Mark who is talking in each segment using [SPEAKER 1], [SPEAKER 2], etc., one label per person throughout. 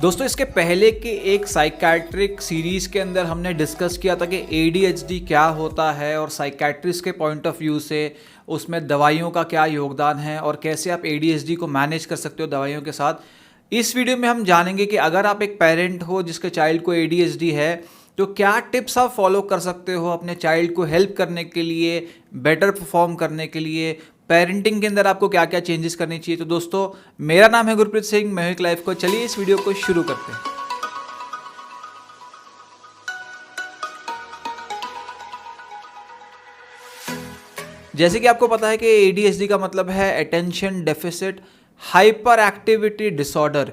[SPEAKER 1] दोस्तों इसके पहले के एक साइकाट्रिक सीरीज़ के अंदर हमने डिस्कस किया था कि ADHD क्या होता है और साइकाट्रिस्ट के पॉइंट ऑफ व्यू से उसमें दवाइयों का क्या योगदान है और कैसे आप ADHD को मैनेज कर सकते हो दवाइयों के साथ। इस वीडियो में हम जानेंगे कि अगर आप एक पेरेंट हो जिसके चाइल्ड को ADHD है तो क्या टिप्स आप फॉलो कर सकते हो अपने चाइल्ड को हेल्प करने के लिए, बेटर परफॉर्म करने के लिए। पेरेंटिंग के अंदर आपको क्या क्या चेंजेस करनी चाहिए। तो दोस्तों मेरा नाम है गुरप्रीत सिंह, मैं एक लाइफ को चलिए इस वीडियो को शुरू करते हैं। जैसे कि आपको पता है कि ADHD का मतलब है attention deficit hyper activity disorder.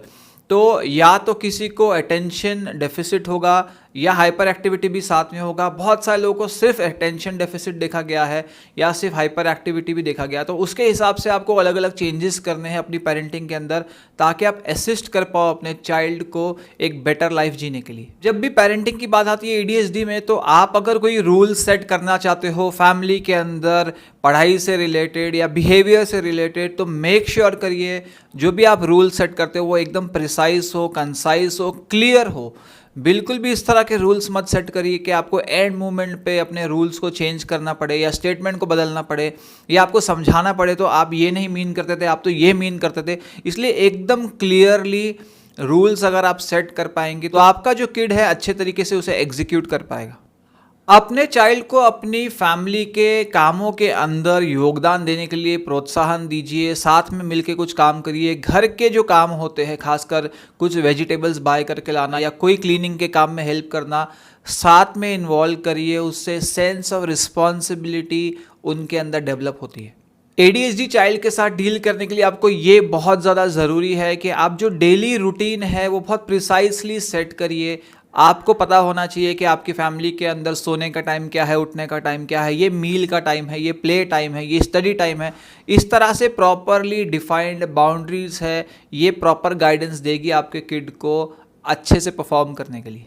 [SPEAKER 1] तो या तो किसी को अटेंशन डेफिसिट होगा या हाइपर एक्टिविटी भी साथ में होगा। बहुत सारे लोगों को सिर्फ अटेंशन डेफिसिट देखा गया है या सिर्फ हाइपर एक्टिविटी भी देखा गया। तो उसके हिसाब से आपको अलग अलग चेंजेस करने हैं अपनी पेरेंटिंग के अंदर ताकि आप असिस्ट कर पाओ अपने चाइल्ड को एक बेटर लाइफ जीने के लिए। जब भी पेरेंटिंग की बात आती है ADHD में, तो आप अगर कोई रूल सेट करना चाहते हो फैमिली के अंदर पढ़ाई से रिलेटेड या बिहेवियर से रिलेटेड, तो मेक श्योर करिए जो भी आप रूल सेट करते हो वो एकदम प्रिसाइज हो, कंसाइज हो, क्लियर हो। बिल्कुल भी इस तरह के रूल्स मत सेट करिए कि आपको एंड मोमेंट पे अपने रूल्स को चेंज करना पड़े या स्टेटमेंट को बदलना पड़े या आपको समझाना पड़े तो आप ये नहीं मीन करते थे, आप तो ये मीन करते थे। इसलिए एकदम क्लियरली रूल्स अगर आप सेट कर पाएंगे तो आपका जो किड है अच्छे तरीके से उसे एग्जीक्यूट कर पाएगा। अपने चाइल्ड को अपनी फैमिली के कामों के अंदर योगदान देने के लिए प्रोत्साहन दीजिए, साथ में मिलके कुछ काम करिए। घर के जो काम होते हैं, खासकर कुछ वेजिटेबल्स बाय करके लाना या कोई क्लीनिंग के काम में हेल्प करना, साथ में इन्वॉल्व करिए। उससे सेंस ऑफ रिस्पॉन्सिबिलिटी उनके अंदर डेवलप होती है। ADHD चाइल्ड के साथ डील करने के लिए आपको ये बहुत ज़्यादा ज़रूरी है कि आप जो डेली रूटीन है वो बहुत प्रिसाइसली सेट करिए। आपको पता होना चाहिए कि आपकी फैमिली के अंदर सोने का टाइम क्या है, उठने का टाइम क्या है, ये मील का टाइम है, ये प्ले टाइम है, ये स्टडी टाइम है। इस तरह से प्रॉपरली डिफाइंड बाउंड्रीज है, ये प्रॉपर गाइडेंस देगी आपके किड को अच्छे से परफॉर्म करने के लिए।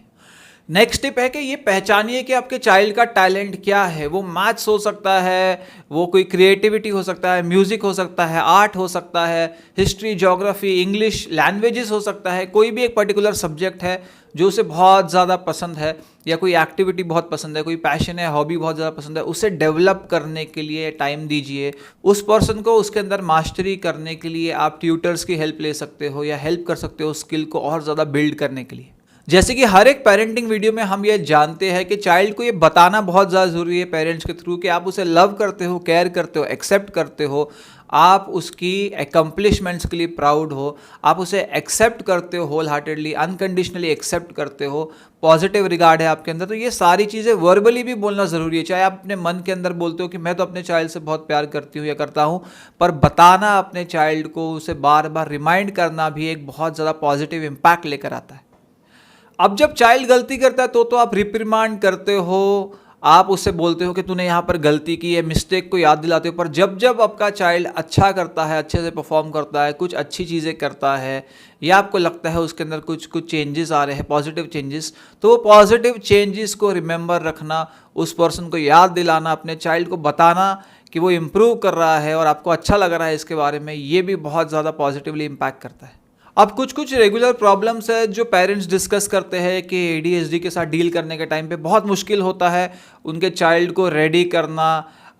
[SPEAKER 1] नेक्स्ट टिप है कि ये पहचानिए कि आपके चाइल्ड का टैलेंट क्या है। वो मैथ्स हो सकता है, वो कोई क्रिएटिविटी हो सकता है, म्यूज़िक हो सकता है, आर्ट हो सकता है, हिस्ट्री, ज्योग्राफी, इंग्लिश, लैंग्वेजेस हो सकता है। कोई भी एक पर्टिकुलर सब्जेक्ट है जो उसे बहुत ज़्यादा पसंद है या कोई एक्टिविटी बहुत पसंद है, कोई पैशन है, हॉबी बहुत ज़्यादा पसंद है, उसे डेवलप करने के लिए टाइम दीजिए। उस पर्सन को उसके अंदर मास्टरी करने के लिए आप ट्यूटर्स की हेल्प ले सकते हो या हेल्प कर सकते हो स्किल को और ज़्यादा बिल्ड करने के लिए। जैसे कि हर एक पेरेंटिंग वीडियो में हम ये जानते हैं कि चाइल्ड को ये बताना बहुत ज़्यादा ज़रूरी है पेरेंट्स के थ्रू कि आप उसे लव करते हो, केयर करते हो, एक्सेप्ट करते हो, आप उसकी एकम्प्लिशमेंट्स के लिए प्राउड हो, आप उसे एक्सेप्ट करते हो होल हार्टेडली, अनकंडीशनली एक्सेप्ट करते हो, पॉजिटिव रिगार्ड है आपके अंदर। तो ये सारी चीज़ें वर्बली भी बोलना ज़रूरी है। चाहे आप अपने मन के अंदर बोलते हो कि मैं तो अपने चाइल्ड से बहुत प्यार करती हूँ या करता हूँ, पर बताना अपने चाइल्ड को, उसे बार बार रिमाइंड करना भी एक बहुत ज़्यादा पॉजिटिव इम्पैक्ट लेकर आता है। अब जब चाइल्ड गलती करता है तो आप रिप्रिमांड करते हो, आप उससे बोलते हो कि तूने यहाँ पर गलती की है, मिस्टेक को याद दिलाते हो। पर जब जब आपका चाइल्ड अच्छा करता है, अच्छे से परफॉर्म करता है, कुछ अच्छी चीज़ें करता है या आपको लगता है उसके अंदर कुछ चेंजेस आ रहे हैं, पॉजिटिव चेंजेस, तो वो पॉजिटिव चेंजेस को रिमेंबर रखना, उस पर्सन को याद दिलाना, अपने चाइल्ड को बताना कि वो इम्प्रूव कर रहा है और आपको अच्छा लग रहा है इसके बारे में, ये भी बहुत ज़्यादा पॉजिटिवली इम्पैक्ट करता है। अब कुछ रेगुलर प्रॉब्लम्स है जो पेरेंट्स डिस्कस करते हैं कि ADHD के साथ डील करने के टाइम पे बहुत मुश्किल होता है उनके चाइल्ड को रेडी करना,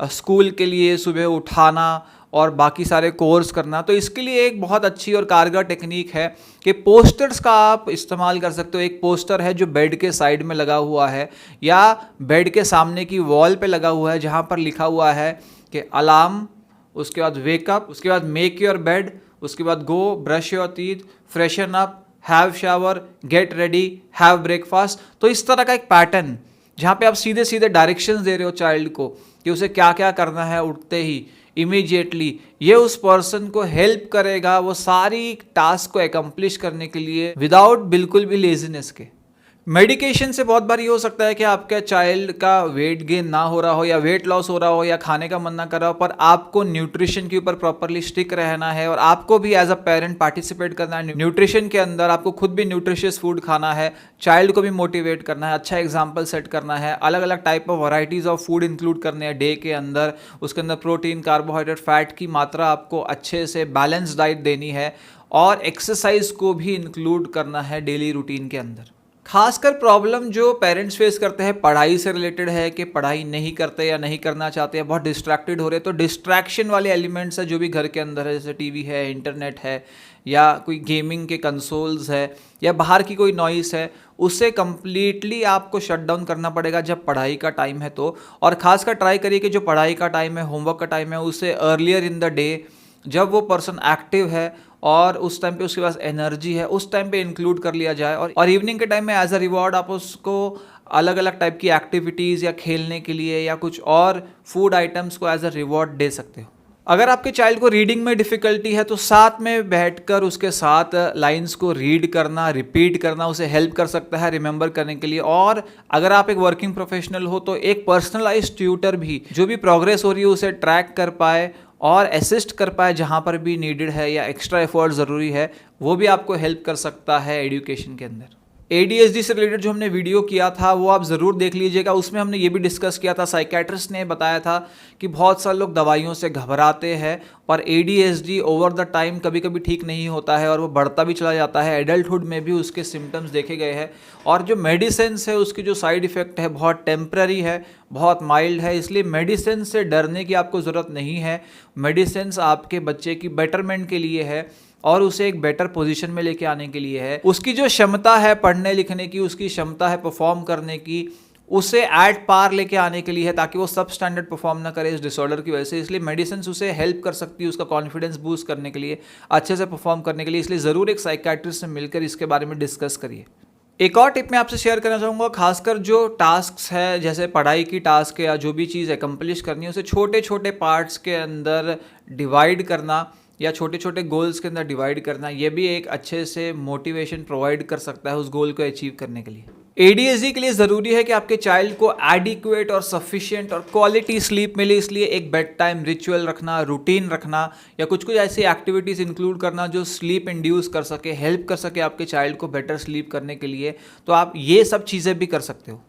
[SPEAKER 1] स्कूल के लिए सुबह उठाना और बाकी सारे कोर्स करना। तो इसके लिए एक बहुत अच्छी और कारगर टेक्निक है कि पोस्टर्स का आप इस्तेमाल कर सकते हो। एक पोस्टर है जो बेड के साइड में लगा हुआ है या बेड के सामने की वॉल पे लगा हुआ है, जहाँ पर लिखा हुआ है कि अलार्म, उसके बाद वेकअप, उसके बाद मेक योर बेड, उसके बाद go brush your teeth, freshen up, have shower, get ready, have breakfast. तो इस तरह का एक पैटर्न जहाँ पे आप सीधे सीधे डायरेक्शंस दे रहे हो चाइल्ड को कि उसे क्या क्या करना है उठते ही, इमीडिएटली, ये उस पर्सन को हेल्प करेगा वो सारी टास्क को एकम्प्लिश करने के लिए विदाउट बिल्कुल भी लेजीनेस के। मेडिकेशन से बहुत बार ये हो सकता है कि आपके चाइल्ड का वेट गेन ना हो रहा हो या वेट लॉस हो रहा हो या खाने का मन ना कर रहा हो, पर आपको न्यूट्रिशन के ऊपर प्रॉपरली स्टिक रहना है और आपको भी एज अ पेरेंट पार्टिसिपेट करना है न्यूट्रिशन के अंदर। आपको खुद भी न्यूट्रिशियस फूड खाना है, चाइल्ड को भी मोटिवेट करना है, अच्छा एग्जाम्पल सेट करना है, अलग अलग type of varieties of food include करने हैं डे के अंदर। उसके अंदर प्रोटीन, कार्बोहाइड्रेट, फैट की मात्रा आपको अच्छे से बैलेंस डाइट देनी है और एक्सरसाइज को भी इंक्लूड करना है डेली रूटीन के अंदर। खासकर प्रॉब्लम जो पेरेंट्स फेस करते हैं पढ़ाई से रिलेटेड है कि पढ़ाई नहीं करते या नहीं करना चाहते हैं, बहुत डिस्ट्रैक्टेड हो रहे हैं। तो डिस्ट्रैक्शन वाले एलिमेंट्स है जो भी घर के अंदर है, जैसे टीवी है, इंटरनेट है, या कोई गेमिंग के कंसोल्स है, या बाहर की कोई नॉइस है, उससे कम्प्लीटली आपको शट डाउन करना पड़ेगा जब पढ़ाई का टाइम है तो। और खासकर ट्राई करिए कि जो पढ़ाई का टाइम है, होमवर्क का टाइम है, उसे अर्लियर इन द डे, जब वो पर्सन एक्टिव है और उस टाइम पे उसके पास एनर्जी है, उस टाइम पे इंक्लूड कर लिया जाए। और इवनिंग के टाइम में एज अ रिवॉर्ड आप उसको अलग अलग टाइप की एक्टिविटीज़ या खेलने के लिए या कुछ और फूड आइटम्स को एज अ रिवॉर्ड दे सकते हो। अगर आपके चाइल्ड को रीडिंग में डिफ़िकल्टी है तो साथ में बैठकर उसके साथ लाइंस को रीड करना, रिपीट करना उसे हेल्प कर सकता है रिमेंबर करने के लिए। और अगर आप एक वर्किंग प्रोफेशनल हो तो एक पर्सनलाइज्ड ट्यूटर भी जो भी प्रोग्रेस हो रही है उसे ट्रैक कर पाए और असिस्ट कर पाए जहाँ पर भी नीडेड है या एक्स्ट्रा एफर्ट ज़रूरी है, वो भी आपको हेल्प कर सकता है एजुकेशन के अंदर। ADHD से रिलेटेड जो हमने वीडियो किया था वो आप ज़रूर देख लीजिएगा। उसमें हमने ये भी डिस्कस किया था, साइकेट्रिस्ट ने बताया था कि बहुत सारे लोग दवाइयों से घबराते हैं और ADHD ओवर द टाइम कभी कभी ठीक नहीं होता है और वो बढ़ता भी चला जाता है। एडल्टहुड में भी उसके सिम्टम्स देखे गए हैं और जो मेडिसिन है उसकी जो साइड इफ़ेक्ट है बहुत टेम्पररी है, बहुत माइल्ड है। इसलिए मेडिसिन से डरने की आपको ज़रूरत नहीं है। मेडिसिन आपके बच्चे की बेटरमेंट के लिए है और उसे एक बेटर पोजीशन में लेके आने के लिए है। उसकी जो क्षमता है पढ़ने लिखने की, उसकी क्षमता है परफॉर्म करने की, उसे एट पार लेके आने के लिए है, ताकि वो सब स्टैंडर्ड परफॉर्म ना करे इस डिसऑर्डर की वजह से। इसलिए मेडिसिन उसे हेल्प कर सकती है उसका कॉन्फिडेंस बूस्ट करने के लिए, अच्छे से परफॉर्म करने के लिए। इसलिए ज़रूर एक साइकियाट्रिस्ट से मिलकर इसके बारे में डिस्कस करिए। एक और टिप मैं आपसे शेयर करना चाहूँगा, खासकर जो टास्क्स है, जैसे पढ़ाई की टास्क है या जो भी चीज़ एकम्प्लिश करनी है, उसे छोटे छोटे पार्ट्स के अंदर डिवाइड करना या छोटे छोटे गोल्स के अंदर डिवाइड करना, ये भी एक अच्छे से मोटिवेशन प्रोवाइड कर सकता है उस गोल को अचीव करने के लिए। ADHD के लिए ज़रूरी है कि आपके चाइल्ड को एडिक्वेट और सफिशिएंट और क्वालिटी स्लीप मिले। इसलिए एक बेड टाइम रिचुअल रखना, रूटीन रखना या कुछ कुछ ऐसी एक्टिविटीज़ इंक्लूड करना जो स्लीप इंड्यूस कर सके, हेल्प कर सके आपके चाइल्ड को बेटर स्लीप करने के लिए, तो आप ये सब चीज़ें भी कर सकते हो।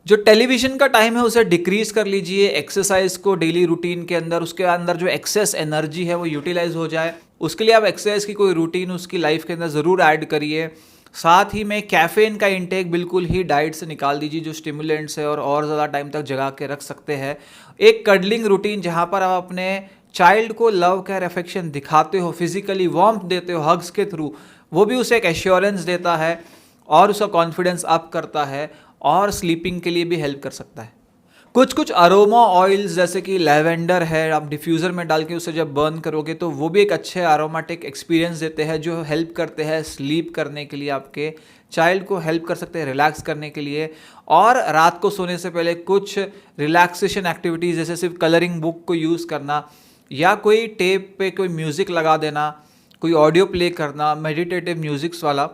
[SPEAKER 1] जो टेलीविज़न का टाइम है उसे डिक्रीज़ कर लीजिए। एक्सरसाइज को डेली रूटीन के अंदर, उसके अंदर जो एक्सेस एनर्जी है वो यूटिलाइज हो जाए, उसके लिए आप एक्सरसाइज की कोई रूटीन उसकी लाइफ के अंदर ज़रूर ऐड करिए। साथ ही में कैफ़ीन का इंटेक बिल्कुल ही डाइट से निकाल दीजिए, जो स्टिमुलेंट्स है और ज़्यादा टाइम तक जगा के रख सकते हैं। एक कडलिंग रूटीन जहाँ पर आप अपने चाइल्ड को लव केयर अफेक्शन दिखाते हो, फिजिकली वार्मथ देते हो हग्स के थ्रू, वो भी उसे एक एश्योरेंस देता है और उसका कॉन्फिडेंस अप करता है और स्लीपिंग के लिए भी हेल्प कर सकता है। कुछ कुछ अरोमा ऑयल्स जैसे कि लैवेंडर है, आप डिफ्यूज़र में डाल के उसे जब बर्न करोगे तो वो भी एक अच्छे अरोमेटिक एक्सपीरियंस देते हैं जो हेल्प करते हैं स्लीप करने के लिए, आपके चाइल्ड को हेल्प कर सकते हैं रिलैक्स करने के लिए। और रात को सोने से पहले कुछ रिलैक्सेशन एक्टिविटीज़ जैसे सिर्फ कलरिंग बुक को यूज़ करना या कोई टेप पे कोई म्यूज़िक लगा देना, कोई ऑडियो प्ले करना मेडिटेटिव म्यूज़िक्स वाला,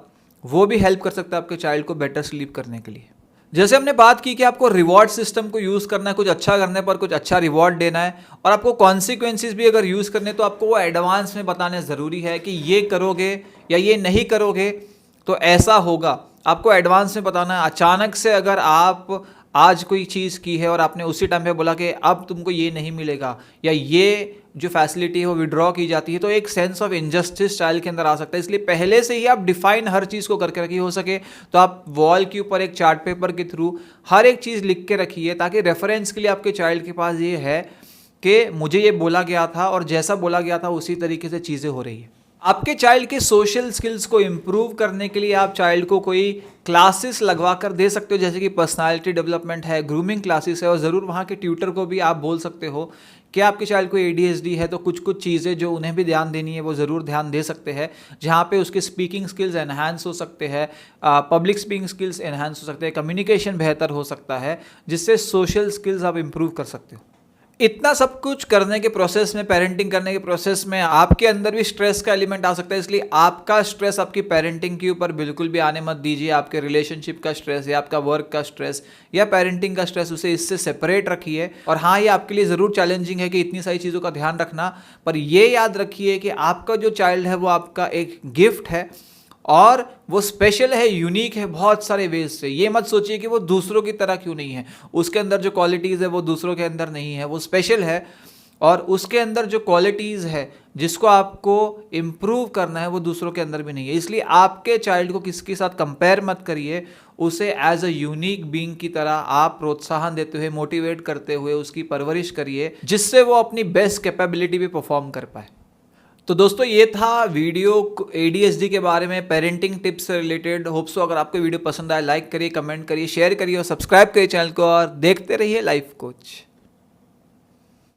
[SPEAKER 1] वो भी हेल्प कर सकता है आपके चाइल्ड को बेटर स्लीप करने के लिए। जैसे हमने बात की कि आपको रिवॉर्ड सिस्टम को यूज़ करना है, कुछ अच्छा करने पर कुछ अच्छा रिवॉर्ड देना है, और आपको कॉन्सिक्वेंसेस भी अगर यूज़ करने तो आपको वो एडवांस में बताने ज़रूरी है कि ये करोगे या ये नहीं करोगे तो ऐसा होगा। आपको एडवांस में बताना है। अचानक से अगर आप आज कोई चीज़ की है और आपने उसी टाइम पे बोला कि अब तुमको ये नहीं मिलेगा या ये जो फैसिलिटी है वो विड्रॉ की जाती है, तो एक सेंस ऑफ इनजस्टिस चाइल्ड के अंदर आ सकता है। इसलिए पहले से ही आप डिफाइन हर चीज़ को करके रखिए। हो सके तो आप वॉल के ऊपर एक चार्ट पेपर के थ्रू हर एक चीज़ लिख के रखिए, ताकि रेफरेंस के लिए आपके चाइल्ड के पास ये है कि मुझे ये बोला गया था और जैसा बोला गया था उसी तरीके से चीज़ें हो रही है। आपके चाइल्ड के सोशल स्किल्स को इम्प्रूव करने के लिए आप चाइल्ड को कोई क्लासेस लगवा कर दे सकते हो, जैसे कि पर्सनालिटी डेवलपमेंट है, ग्रूमिंग क्लासेस है, और ज़रूर वहाँ के ट्यूटर को भी आप बोल सकते हो कि आपके चाइल्ड को ADHD है तो कुछ कुछ चीज़ें जो उन्हें भी ध्यान देनी है वो ज़रूर ध्यान दे सकते हैं, जहाँ पे उसके स्पीकिंग स्किल्स एनहांस हो सकते हैं, पब्लिक स्पीकिंग स्किल्स एनहांस हो सकते हैं, कम्युनिकेशन बेहतर हो सकता है, जिससे सोशल स्किल्स आप इम्प्रूव कर सकते हो। इतना सब कुछ करने के प्रोसेस में, पेरेंटिंग करने के प्रोसेस में आपके अंदर भी स्ट्रेस का एलिमेंट आ सकता है। इसलिए आपका स्ट्रेस आपकी पेरेंटिंग के ऊपर बिल्कुल भी आने मत दीजिए। आपके रिलेशनशिप का स्ट्रेस या आपका वर्क का स्ट्रेस या पेरेंटिंग का स्ट्रेस, उसे इससे सेपरेट रखिए। और हाँ, ये आपके लिए ज़रूर चैलेंजिंग है कि इतनी सारी चीज़ों का ध्यान रखना, पर ये याद रखिए कि आपका जो चाइल्ड है वो आपका एक गिफ्ट है और वो स्पेशल है, यूनिक है बहुत सारे वेज से। ये मत सोचिए कि वो दूसरों की तरह क्यों नहीं है, उसके अंदर जो क्वालिटीज़ है वो दूसरों के अंदर नहीं है, वो स्पेशल है और उसके अंदर जो क्वालिटीज़ है जिसको आपको इम्प्रूव करना है वो दूसरों के अंदर भी नहीं है। इसलिए आपके चाइल्ड को किसी के साथ कंपेयर मत करिए, उसे एज अ यूनिक बीइंग की तरह आप प्रोत्साहन देते हुए, मोटिवेट करते हुए उसकी परवरिश करिए, जिससे वो अपनी बेस्ट कैपेबिलिटी पे परफॉर्म कर पाए। तो दोस्तों ये था वीडियो ADHD के बारे में, पेरेंटिंग टिप्स से रिलेटेड। होप सो अगर आपको वीडियो पसंद आए लाइक करिए, कमेंट करिए, शेयर करिए और सब्सक्राइब करिए चैनल को, और देखते रहिए लाइफ कोच।